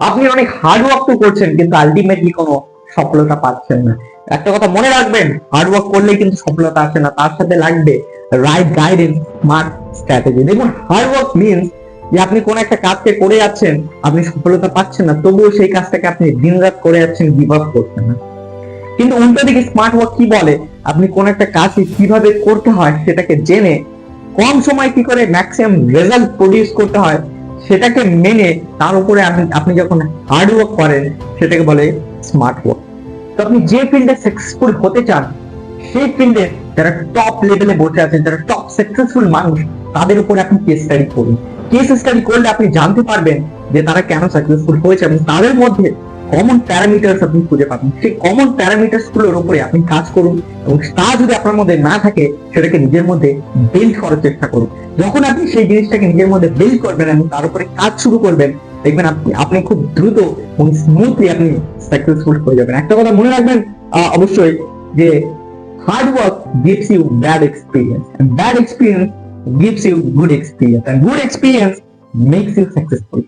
আপনি অনেক hard work তো করছেন কিন্তু আলটিমেটলি কোনো সফলতা পাচ্ছেন না। একটা কথা মনে রাখবেন, হার্ড ওয়ার্ক করলে কিন্তু সফলতা আসে না, তার সাথে লাগবে রাইট গাইডেন্স, স্মার্ট স্ট্র্যাটেজি। দেখুন, হার্ড ওয়ার্ক মিনস যে আপনি কোন একটা কাজকে করে যাচ্ছেন, আপনি সফলতা পাচ্ছেন না, তবুও সেই কাজটাকে আপনি দিনরাত করে যাচ্ছেন, গিভ আপ করছেন না। কিন্তু উল্টো দিকে স্মার্ট ওয়ার্ক কি বলে, আপনি কোন একটা কাজ কিভাবে করতে হয় সেটাকে জেনে কম সময় কি করে ম্যাক্সিমাম রেজাল্ট প্রডিউস করতে হয় সেটাকে মেনে তার উপরে আপনি যখন হার্ড ওয়ার্ক করেন সেটাকে বলে স্মার্ট ওয়ার্ক। তো আপনি যে ফিল্ডে সাকসেসফুল হতে চান সেই ফিল্ডে যারা টপ লেভেলে বসে আছেন, যারা টপ সাকসেসফুল মানুষ, তাদের উপরে আপনি কেস স্টাডি করুন। কেস স্টাডি করলে আপনি জানতে পারবেন যে তারা কেন সাকসেসফুল হয়েছে এবং তাদের মধ্যে কমন প্যারামিটার্স আপনি খুঁজে পাবেন। সেই কমন প্যারামিটার্স গুলোর উপরে আপনি কাজ করুন এবং তা যদি আপনার মধ্যে না থাকে সেটাকে নিজের মধ্যে বিল্ড করার চেষ্টা করুন। যখন আপনি সেই জিনিসটাকে নিজের মধ্যে বিল্ড করবেন এবং তার উপরে কাজ শুরু করবেন, দেখবেন আপনি খুব দ্রুত এবং স্মুথলি আপনি সাকসেসফুল হয়ে যাবেন। একটা কথা মনে রাখবেন অবশ্যই, যে hard work gives you bad experience and bad experience gives you good experience and good experience makes you successful.